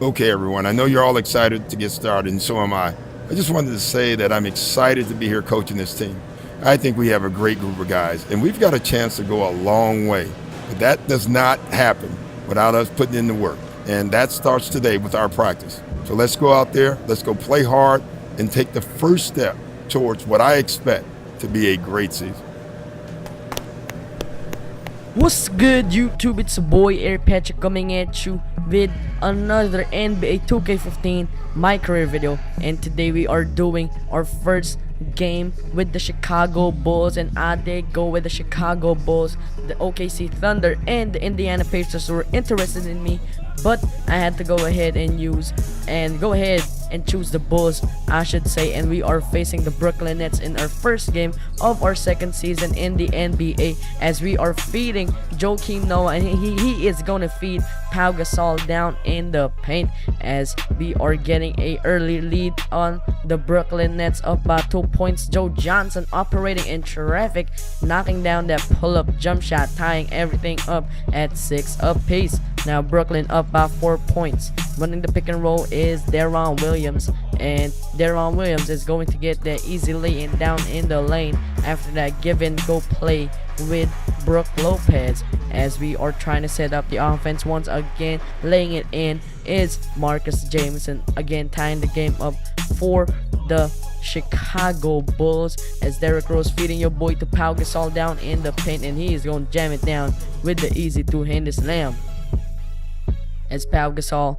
Okay, everyone, I know you're all excited to get started, and so am I. I just wanted to say that I'm excited to be here coaching this team. I think we have a great group of guys, and we've got a chance to go a long way. But that does not happen without us putting in the work. And that starts today with our practice. So let's go out there, let's go play hard, and take the first step towards what I expect to be a great season. What's good, YouTube? It's a boy Air Patrick coming at you with another NBA 2K15 My Career video, and today we are doing our first game with the Chicago Bulls, and I did go with the Chicago Bulls. The OKC Thunder and the Indiana Pacers were interested in me, but I had to go ahead and choose the Bulls, I should say. And we are facing the Brooklyn Nets in our first game of our second season in the NBA, as we are feeding Joakim Noah, and he is gonna feed Pau Gasol down in the paint, as we are getting a early lead on the Brooklyn Nets up by 2 points. Joe Johnson operating in traffic, knocking down that pull-up jump shot, tying everything up at 6 apiece. Now Brooklyn up by 4 points. Running the pick and roll is Deron Williams, and Deron Williams is going to get that easy lay-in down in the lane. After that, give and go play with Brook Lopez, as we are trying to set up the offense once again. Laying it in is Marcus Jameson, again tying the game up for the Chicago Bulls, as Derrick Rose feeding your boy to Pau Gasol down in the paint, and he is going to jam it down with the easy two-handed slam, as Pau Gasol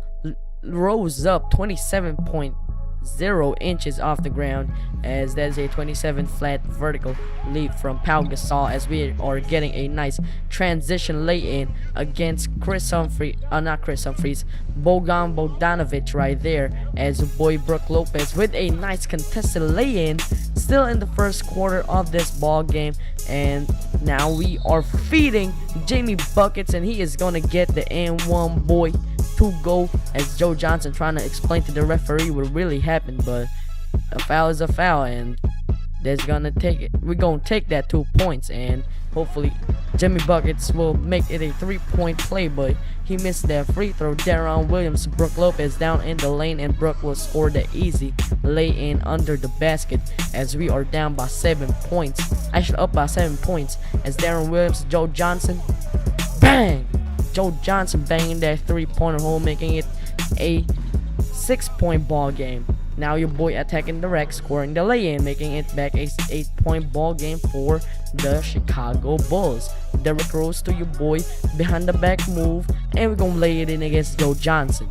rose up 27.0 inches off the ground, as that is a 27 flat vertical leap from Pau Gasol, as we are getting a nice transition lay-in against Bogan Bogdanovic right there, as boy Brook Lopez with a nice contested lay-in still in the first quarter of this ball game. And now we are feeding Jamie buckets, and he is gonna get the and1 boy to go, as Joe Johnson trying to explain to the referee what really happened, but a foul is a foul, and we're gonna take that 2 points, and hopefully Jimmy Buckets will make it a 3-point play, but he missed that free throw. Deron Williams, Brook Lopez down in the lane, and Brook will score the easy lay-in under the basket, as we are down by 7 points. Actually up by 7 points, as Deron Williams, Joe Johnson, bang! Joe Johnson banging that 3-pointer home, making it a 6-point ball game. Now your boy attacking the rack, scoring the lay-in, making it back a 8-point ball game for the Chicago Bulls. Derrick Rose to your boy, behind the back move, and we're gonna lay it in against Joe Johnson.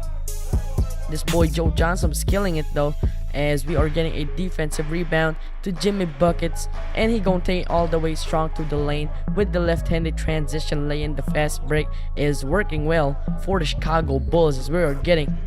This boy Joe Johnson is killing it though, as we are getting a defensive rebound to Jimmy Buckets, and he gonna take all the way strong to the lane with the left-handed transition lay-in. The fast break is working well for the Chicago Bulls, as we are getting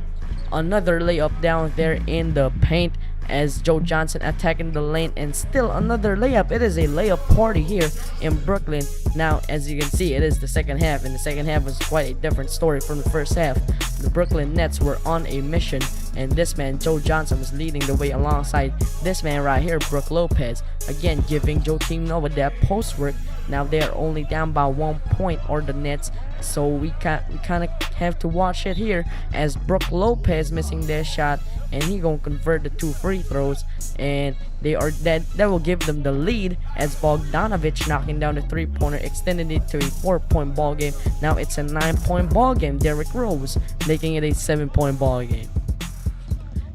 another layup down there in the paint, as Joe Johnson attacking the lane, and still another layup. It is a layup party here in Brooklyn. Now, as you can see, it is the second half, and the second half was quite a different story from the first half. The Brooklyn Nets were on a mission, and this man Joe Johnson was leading the way alongside this man right here, Brook Lopez, again giving Joakim Noah that post work. Now they are only down by 1 point, or the Nets, so we kind of have to watch it here, as Brook Lopez missing their shot, and he gonna convert the 2 free throws, and that will give them the lead, as Bogdanovic knocking down the 3-pointer, extending it to a 4-point ball game. Now it's a 9-point ball game. Derrick Rose making it a 7-point ball game.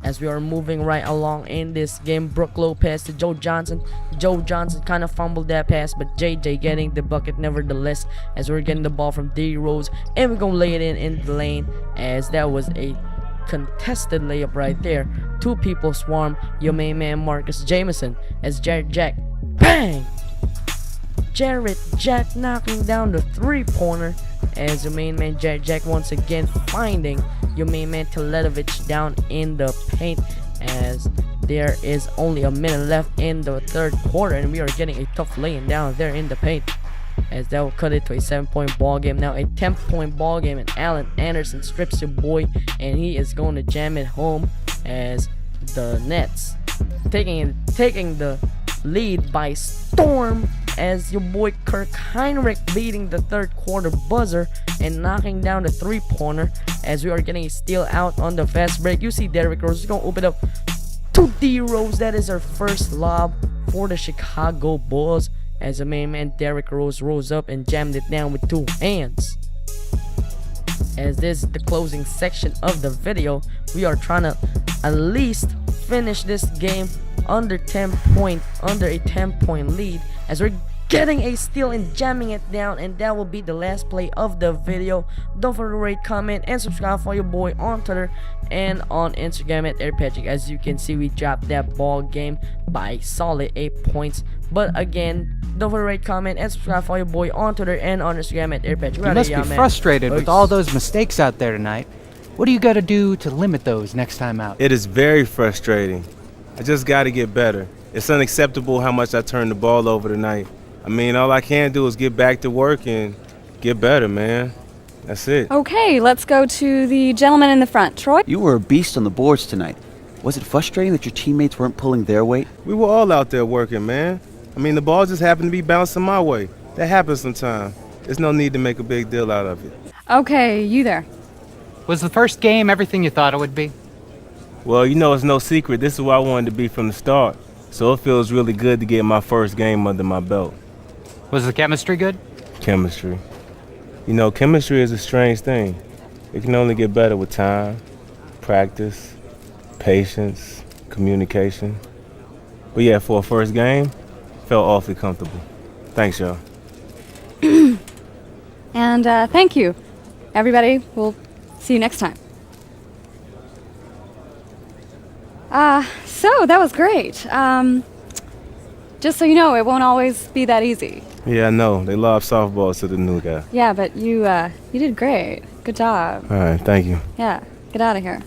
As we are moving right along in this game, Brook Lopez to Joe Johnson. Joe Johnson kind of fumbled that pass, but JJ getting the bucket nevertheless, as we're getting the ball from D Rose, and we're gonna lay it in the lane, as that was a contested layup right there. 2 people swarm your main man Marcus Jameson, as Jarrett Jack, bang! Jarrett Jack knocking down the 3-pointer, as your main man Jarrett Jack once again finding your main man Teletovic down in the paint, as there is only a minute left in the third quarter, and we are getting a tough lay-in down there in the paint, as that will cut it to a 7-point ball game. Now a 10-point ball game, and Allen Anderson strips your boy, and he is going to jam it home, as the Nets taking the lead by storm, as your boy Kirk Heinrich beating the third quarter buzzer and knocking down the three-pointer as we are getting a steal out on the fast break. You see Derrick Rose is going to open up to D Rose. That is our first lob for the Chicago Bulls as the main man Derrick Rose rose up and jammed it down with two hands. As this is the closing section of the video, we are trying to at least finish this game under a 10-point lead as we're getting a steal and jamming it down, and that will be the last play of the video. Don't forget to rate, comment, and subscribe for your boy on Twitter and on Instagram at AirPatrick. As you can see, we dropped that ball game by solid 8 points. But again, don't forget to rate, comment, and subscribe for your boy on Twitter and on Instagram at AirPatrick. You must be frustrated with all those mistakes out there tonight. What do you got to do to limit those next time out? It is very frustrating. I just got to get better. It's unacceptable how much I turned the ball over tonight. I mean, all I can do is get back to work and get better, man. That's it. Okay, let's go to the gentleman in the front. Troy? You were a beast on the boards tonight. Was it frustrating that your teammates weren't pulling their weight? We were all out there working, man. I mean, the ball just happened to be bouncing my way. That happens sometimes. There's no need to make a big deal out of it. Okay, you there. Was the first game everything you thought it would be? Well, you know, it's no secret. This is where I wanted to be from the start. So it feels really good to get my first game under my belt. Was the chemistry good? Chemistry. You know, chemistry is a strange thing. It can only get better with time, practice, patience, communication. But yeah, for a first game, felt awfully comfortable. Thanks, y'all. And thank you, everybody. We'll see you next time. So that was great. Just so you know, it won't always be that easy. Yeah, I know. They lob softballs to the new guy. Yeah, but you did great. Good job. All right, thank you. Yeah, get out of here.